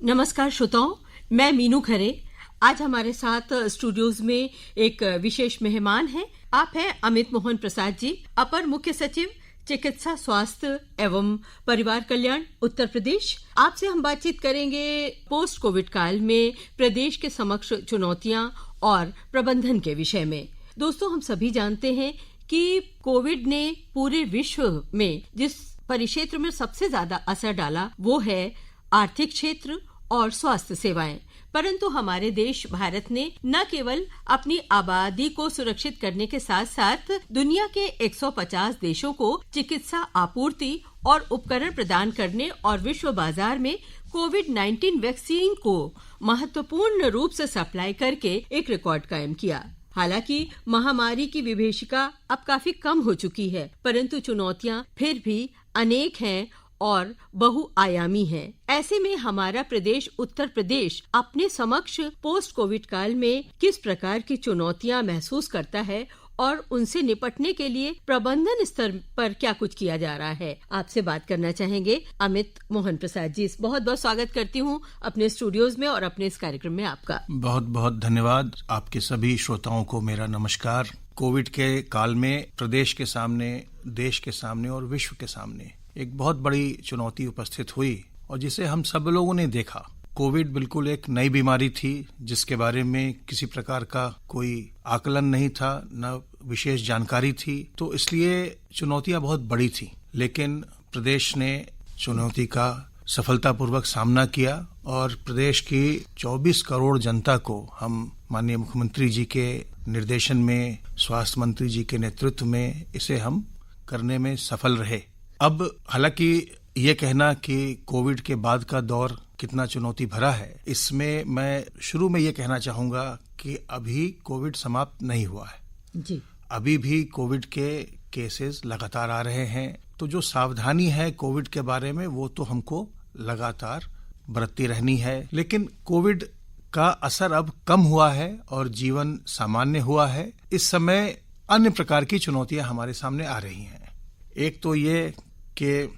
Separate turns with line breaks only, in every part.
नमस्कार श्रोताओं, मैं मीनू खरे। आज हमारे साथ स्टूडियोज में एक विशेष मेहमान हैं। आप हैं अमित मोहन प्रसाद जी, अपर मुख्य सचिव चिकित्सा स्वास्थ्य एवं परिवार कल्याण उत्तर प्रदेश। आपसे हम बातचीत करेंगे पोस्ट कोविड काल में प्रदेश के समक्ष चुनौतियां और प्रबंधन के विषय में। दोस्तों, हम सभी जानते हैं कि कोविड ने पूरे विश्व में जिस परिक्षेत्र में सबसे ज्यादा असर डाला वो है आर्थिक क्षेत्र और स्वास्थ्य सेवाएं। परंतु हमारे देश भारत ने न केवल अपनी आबादी को सुरक्षित करने के साथ साथ दुनिया के 150 देशों को चिकित्सा आपूर्ति और उपकरण प्रदान करने और विश्व बाजार में कोविड-19 वैक्सीन को महत्वपूर्ण रूप से सप्लाई करके एक रिकॉर्ड कायम किया। हालांकि महामारी की विभीषिका अब काफी कम हो चुकी है, परंतु चुनौतियां फिर भी अनेक हैं और बहुआयामी है। ऐसे में हमारा प्रदेश उत्तर प्रदेश अपने समक्ष पोस्ट कोविड काल में किस प्रकार की चुनौतियां महसूस करता है और उनसे निपटने के लिए प्रबंधन स्तर पर क्या कुछ किया जा रहा है, आपसे बात करना चाहेंगे अमित मोहन प्रसाद जी। बहुत बहुत स्वागत करती हूँ अपने स्टूडियोज में और अपने इस कार्यक्रम में आपका।
बहुत बहुत धन्यवाद। आपके सभी श्रोताओं को मेरा नमस्कार। कोविड के काल में प्रदेश के सामने, देश के सामने और विश्व के सामने एक बहुत बड़ी चुनौती उपस्थित हुई और जिसे हम सब लोगों ने देखा। कोविड बिल्कुल एक नई बीमारी थी जिसके बारे में किसी प्रकार का कोई आकलन नहीं था, न विशेष जानकारी थी, तो इसलिए चुनौतियां बहुत बड़ी थी। लेकिन प्रदेश ने चुनौती का सफलतापूर्वक सामना किया और प्रदेश की 24 करोड़ जनता को हम माननीय मुख्यमंत्री जी के निर्देशन में, स्वास्थ्य मंत्री जी के नेतृत्व में इसे हम करने में सफल रहे। अब हालांकि ये कहना कि कोविड के बाद का दौर कितना चुनौती भरा है, इसमें मैं शुरू में ये कहना चाहूंगा कि अभी कोविड समाप्त नहीं हुआ है
जी।
अभी भी कोविड के केसेस लगातार आ रहे हैं। तो जो सावधानी है कोविड के बारे में वो तो हमको लगातार बरतती रहनी है। लेकिन कोविड का असर अब कम हुआ है और जीवन सामान्य हुआ है। इस समय अन्य प्रकार की चुनौतियां हमारे सामने आ रही हैं। एक तो ये कि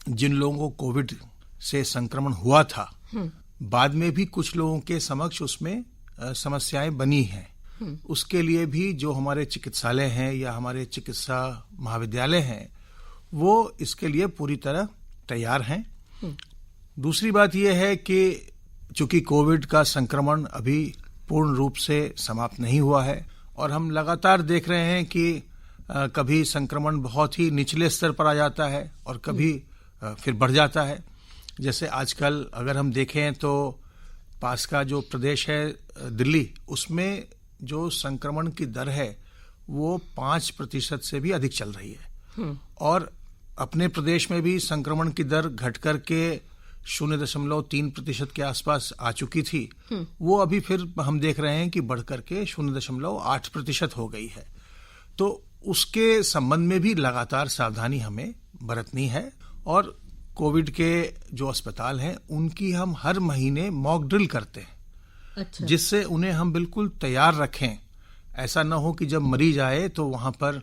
जिन लोगों को कोविड से संक्रमण हुआ था, बाद में भी कुछ लोगों के समक्ष उसमें समस्याएं बनी हैं। उसके लिए भी जो हमारे चिकित्सालय हैं या हमारे चिकित्सा महाविद्यालय हैं वो इसके लिए पूरी तरह तैयार हैं। दूसरी बात यह है कि चूंकि कोविड का संक्रमण अभी पूर्ण रूप से समाप्त नहीं हुआ है और हम लगातार देख रहे हैं कि कभी संक्रमण बहुत ही निचले स्तर पर आ जाता है और कभी फिर बढ़ जाता है। जैसे आजकल अगर हम देखें तो पास का जो प्रदेश है दिल्ली, उसमें जो संक्रमण की दर है वो 5% से भी अधिक चल रही है और अपने प्रदेश में भी संक्रमण की दर घट कर के 0.3% के आसपास आ चुकी थी। वो अभी फिर हम देख रहे हैं कि बढ़ करके 0.8% हो गई है। तो उसके संबंध में भी लगातार सावधानी हमें बरतनी है और कोविड के जो अस्पताल हैं उनकी हम हर महीने मॉक ड्रिल करते हैं।
अच्छा।
जिससे उन्हें हम बिल्कुल तैयार रखें। ऐसा न हो कि जब मरीज आए तो वहां पर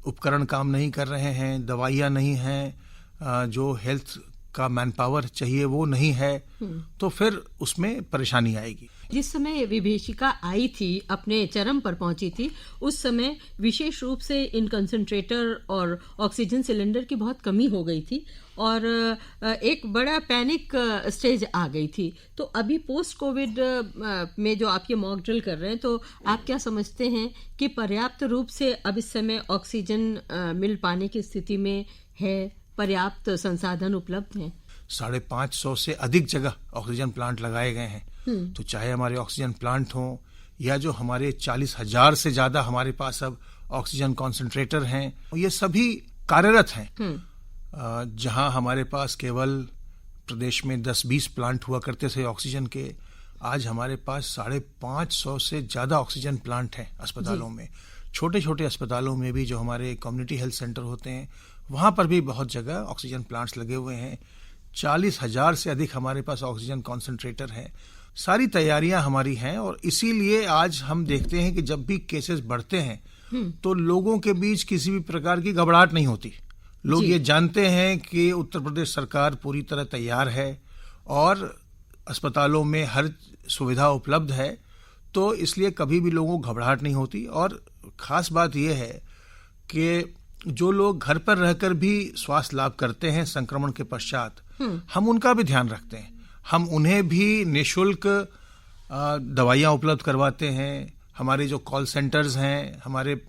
उपकरण काम नहीं कर रहे हैं, दवाइयां नहीं हैं, जो हेल्थ का मैन पावर चाहिए वो नहीं है, तो फिर उसमें परेशानी आएगी।
जिस समय विभीषिका आई थी, अपने चरम पर पहुंची थी, उस समय विशेष रूप से इन कंसंट्रेटर और ऑक्सीजन सिलेंडर की बहुत कमी हो गई थी और एक बड़ा पैनिक स्टेज आ गई थी। तो अभी पोस्ट कोविड में जो आप ये मॉक ड्रिल कर रहे हैं, तो आप क्या समझते हैं कि पर्याप्त रूप से अब इस समय ऑक्सीजन मिल पाने की स्थिति में है? पर्याप्त संसाधन उपलब्ध हैं?
550 से अधिक जगह ऑक्सीजन प्लांट लगाए गए हैं। तो चाहे हमारे ऑक्सीजन प्लांट हो या जो हमारे 40,000 से ज्यादा हमारे पास अब ऑक्सीजन कॉन्सेंट्रेटर हैं, ये सभी कार्यरत हैं। जहां हमारे पास केवल प्रदेश में 10-20 प्लांट हुआ करते थे ऑक्सीजन के, आज हमारे पास 550 से ज्यादा ऑक्सीजन प्लांट हैं अस्पतालों में। छोटे छोटे अस्पतालों में भी जो हमारे कम्युनिटी हेल्थ सेंटर होते हैं वहां पर भी बहुत जगह ऑक्सीजन प्लांट्स लगे हुए हैं। 40,000 से अधिक हमारे पास ऑक्सीजन कॉन्सेंट्रेटर हैं। सारी तैयारियां हमारी हैं और इसीलिए आज हम देखते हैं कि जब भी केसेस बढ़ते हैं तो लोगों के बीच किसी भी प्रकार की घबराहट नहीं होती। लोग ये जानते हैं कि उत्तर प्रदेश सरकार पूरी तरह तैयार है और अस्पतालों में हर सुविधा उपलब्ध है, तो इसलिए कभी भी लोगों को घबराहट नहीं होती। और खास बात यह है कि जो लोग घर पर रहकर भी स्वास्थ्य लाभ करते हैं संक्रमण के पश्चात, हम उनका भी ध्यान रखते हैं। हम उन्हें भी निःशुल्क दवाइयाँ उपलब्ध करवाते हैं। हमारे जो कॉल सेंटर्स हैं, हमारे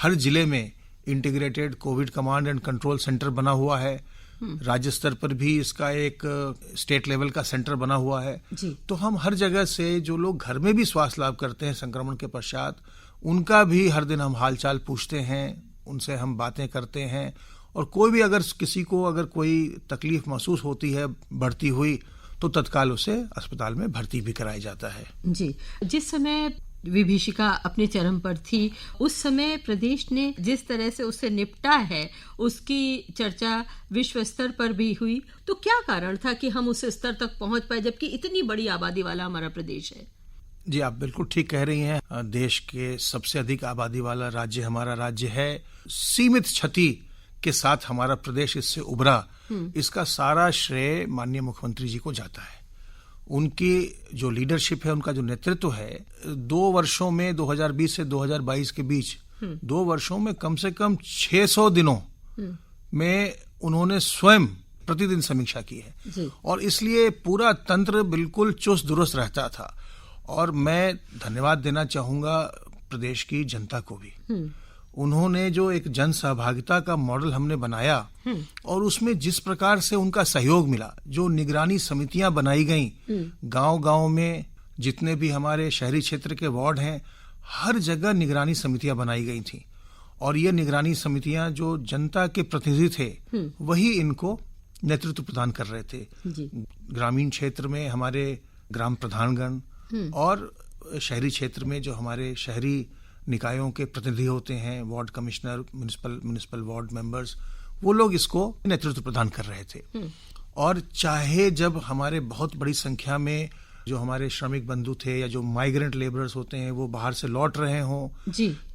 हर जिले में integrated Covid command and control centre बना हुआ है। राज्य स्तर पर भी इसका एक स्टेट लेवल का सेंटर बना हुआ है
जी।
तो हम हर जगह से जो लोग घर में भी स्वास्थ्य लाभ करते हैं संक्रमण के पश्चात, उनका भी हर दिन हम हालचाल पूछते हैं, उनसे हम बातें करते हैं। और कोई भी अगर किसी को अगर कोई तकलीफ महसूस होती है बढ़ती हुई, तो तत्काल उसे अस्पताल में भर्ती भी कराया जाता है।
जी, जिस समय विभीषिका अपने चरम पर थी, उस समय प्रदेश ने जिस तरह से उससे निपटा है, उसकी चर्चा विश्व स्तर पर भी हुई। तो क्या कारण था कि हम उस स्तर तक पहुंच पाए, जबकि इतनी बड़ी आबादी वाला हमारा प्रदेश है?
जी, आप बिल्कुल ठीक कह रही हैं। देश के सबसे अधिक आबादी वाला राज्य हमारा राज्य है। सीमित क्षति के साथ हमारा प्रदेश इससे उभरा, इसका सारा श्रेय माननीय मुख्यमंत्री जी को जाता है। उनकी जो लीडरशिप है, उनका जो नेतृत्व है, 2 वर्षों में 2020 से 2022 के बीच 2 वर्षों में कम से कम 600 दिनों में उन्होंने स्वयं प्रतिदिन समीक्षा की है
जी।
और इसलिए पूरा तंत्र बिल्कुल चुस्त दुरुस्त रहता था। और मैं धन्यवाद देना चाहूंगा प्रदेश की जनता को भी। उन्होंने जो एक जन सहभागिता का मॉडल हमने बनाया और उसमें जिस प्रकार से उनका सहयोग मिला, जो निगरानी समितियां बनाई गईं, गांव-गांव में जितने भी हमारे शहरी क्षेत्र के वार्ड हैं, हर जगह निगरानी समितियां बनाई गई थी। और ये निगरानी समितियां जो जनता के प्रतिनिधि थे, वही इनको नेतृत्व प्रदान कर रहे थे। ग्रामीण क्षेत्र में हमारे ग्राम प्रधानगण और शहरी क्षेत्र में जो हमारे शहरी निकायों के प्रतिनिधि होते हैं, ward commissioner, municipal ward members, वो लोग इसको नेतृत्व प्रदान कर रहे थे। और चाहे जब हमारे बहुत बड़ी संख्या में जो हमारे श्रमिक बंधु थे या जो माइग्रेंट लेबरर्स होते हैं वो बाहर से लौट रहे हों,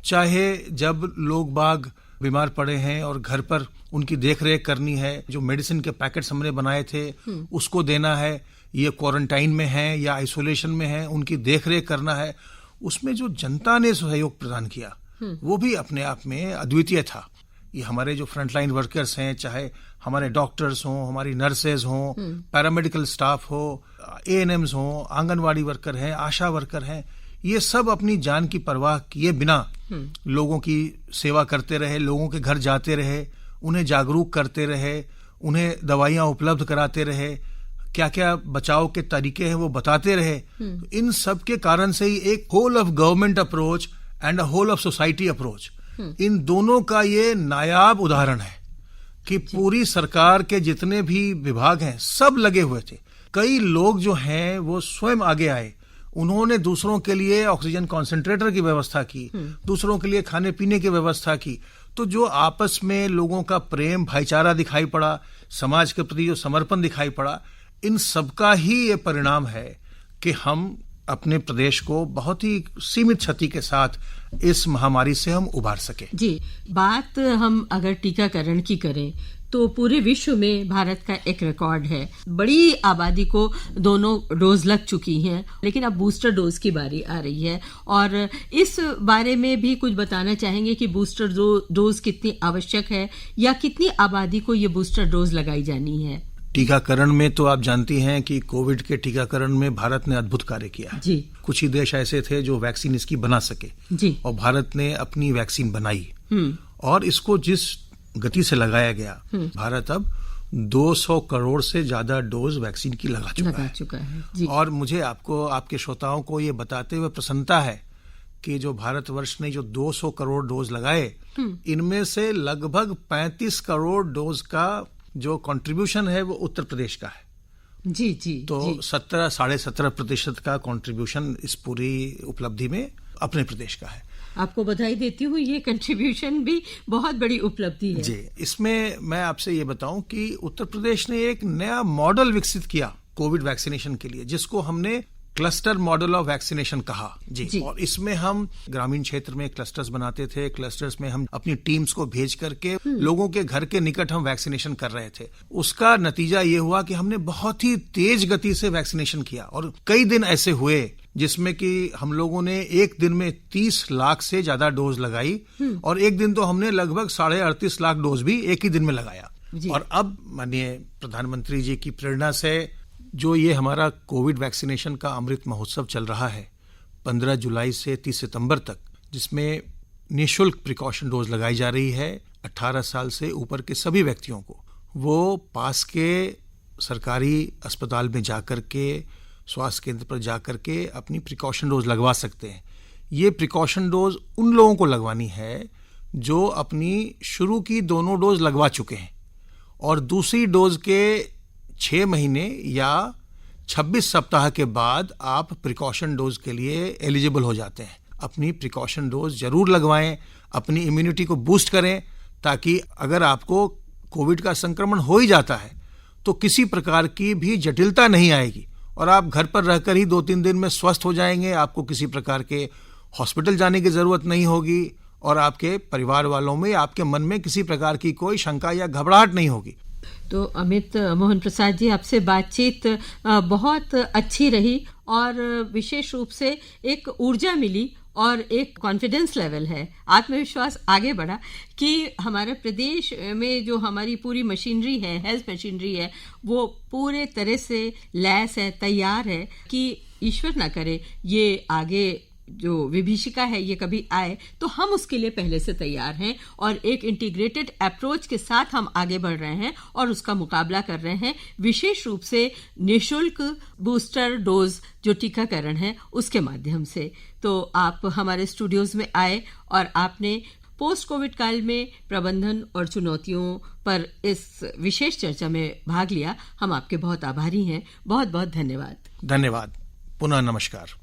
चाहे जब लोग बाग बीमार पड़े हैं और घर पर उनकी देखरेख करनी है, जो मेडिसिन के पैकेट्स हमने बनाए थे उसको देना है, ये क्वारंटाइन में है या आइसोलेशन में है, उनकी देखरेख करना है, उसमें जो जनता ने सहयोग प्रदान किया वो भी अपने आप में अद्वितीय था। ये हमारे जो फ्रंटलाइन वर्कर्स हैं, चाहे हमारे डॉक्टर्स हों, हमारी नर्सेज हों, पैरामेडिकल स्टाफ हो, एएनएम्स हों, आंगनवाड़ी वर्कर हैं, आशा वर्कर हैं, ये सब अपनी जान की परवाह किए बिना लोगों की सेवा करते रहे, लोगों के घर जाते रहे, उन्हें जागरूक करते रहे, उन्हें दवाइयां उपलब्ध कराते रहे, क्या क्या बचाव के तरीके हैं वो बताते रहे। तो इन सब के कारण से ही एक whole of government approach and a whole of society approach, इन दोनों का ये नायाब उदाहरण है कि पूरी सरकार के जितने भी विभाग हैं सब लगे हुए थे। कई लोग जो हैं वो स्वयं आगे आए, उन्होंने दूसरों के लिए ऑक्सीजन कॉन्सेंट्रेटर की व्यवस्था की, दूसरों के लिए खाने पीने की व्यवस्था की। तो जो आपस में लोगों का प्रेम भाईचारा दिखाई पड़ा, समाज के प्रति जो समर्पण दिखाई पड़ा, इन सबका ही ये परिणाम है कि हम अपने प्रदेश को बहुत ही सीमित क्षति के साथ इस महामारी से हम उबार सके।
जी, बात हम अगर टीकाकरण की करें तो पूरे विश्व में भारत का एक रिकॉर्ड है। बड़ी आबादी को दोनों डोज लग चुकी हैं, लेकिन अब बूस्टर डोज की बारी आ रही है और इस बारे में भी कुछ बताना चाहेंगे कि बूस्टर डोज कितनी आवश्यक है या कितनी आबादी को ये बूस्टर डोज लगाई जानी है।
टीकाकरण में तो आप जानती हैं कि कोविड के टीकाकरण में भारत ने अद्भुत कार्य किया जी। कुछ ही देश ऐसे थे जो वैक्सीन इसकी बना सके जी। और भारत ने अपनी वैक्सीन बनाई और इसको जिस गति से लगाया गया, भारत अब 200 करोड़ से ज्यादा डोज वैक्सीन की लगा चुका है जी। और मुझे आपको, आपके श्रोताओं को ये बताते हुए प्रसन्नता है कि जो भारतवर्ष ने जो 200 करोड़ डोज लगाए, इनमें से लगभग 35 करोड़ डोज का जो कंट्रीब्यूशन है वो उत्तर प्रदेश का है
जी।
तो 17.5% का कंट्रीब्यूशन इस पूरी उपलब्धि में अपने प्रदेश का है।
आपको बधाई देती हूँ, ये कंट्रीब्यूशन भी बहुत बड़ी उपलब्धि है
जी। इसमें मैं आपसे ये बताऊं कि उत्तर प्रदेश ने एक नया मॉडल विकसित किया कोविड वैक्सीनेशन के लिए, जिसको हमने क्लस्टर मॉडल ऑफ वैक्सीनेशन कहा जी। और इसमें हम ग्रामीण क्षेत्र में क्लस्टर्स बनाते थे। क्लस्टर्स में हम अपनी टीम्स को भेज करके लोगों के घर के निकट हम वैक्सीनेशन कर रहे थे। उसका नतीजा ये हुआ कि हमने बहुत ही तेज गति से वैक्सीनेशन किया और कई दिन ऐसे हुए जिसमें कि हम लोगों ने एक दिन में 30 लाख से ज्यादा डोज लगाई और एक दिन तो हमने लगभग 38.5 लाख डोज भी एक ही दिन में लगाया। और अब माननीय प्रधानमंत्री जी की प्रेरणा से जो ये हमारा कोविड वैक्सीनेशन का अमृत महोत्सव चल रहा है 15 जुलाई से 30 सितंबर तक, जिसमें निःशुल्क प्रिकॉशन डोज लगाई जा रही है 18 साल से ऊपर के सभी व्यक्तियों को, वो पास के सरकारी अस्पताल में जाकर के, स्वास्थ्य केंद्र पर जाकर के अपनी प्रिकॉशन डोज लगवा सकते हैं। ये प्रिकॉशन डोज उन लोगों को लगवानी है जो अपनी शुरू की दोनों डोज लगवा चुके हैं और दूसरी डोज के 6 महीने या 26 सप्ताह के बाद आप प्रिकॉशन डोज के लिए एलिजिबल हो जाते हैं। अपनी प्रिकॉशन डोज जरूर लगवाएं, अपनी इम्यूनिटी को बूस्ट करें, ताकि अगर आपको कोविड का संक्रमण हो ही जाता है तो किसी प्रकार की भी जटिलता नहीं आएगी और आप घर पर रहकर ही 2-3 दिन में स्वस्थ हो जाएंगे। आपको किसी प्रकार के हॉस्पिटल जाने की जरूरत नहीं होगी और आपके परिवार वालों में, आपके मन में किसी प्रकार की कोई शंका या घबराहट नहीं होगी।
तो अमित मोहन प्रसाद जी, आपसे बातचीत बहुत अच्छी रही और विशेष रूप से एक ऊर्जा मिली और एक कॉन्फिडेंस लेवल है, आत्मविश्वास आगे बढ़ा कि हमारे प्रदेश में जो हमारी पूरी मशीनरी है, हेल्थ मशीनरी है, वो पूरे तरह से लैस है, तैयार है कि ईश्वर ना करे ये आगे जो विभीषिका है ये कभी आए तो हम उसके लिए पहले से तैयार हैं और एक इंटीग्रेटेड अप्रोच के साथ हम आगे बढ़ रहे हैं और उसका मुकाबला कर रहे हैं, विशेष रूप से निःशुल्क बूस्टर डोज जो टीकाकरण है उसके माध्यम से। तो आप हमारे स्टूडियोज में आए और आपने पोस्ट कोविड काल में प्रबंधन और चुनौतियों पर इस विशेष चर्चा में भाग लिया। हम आपके बहुत आभारी हैं। बहुत बहुत धन्यवाद।
धन्यवाद। पुनः नमस्कार।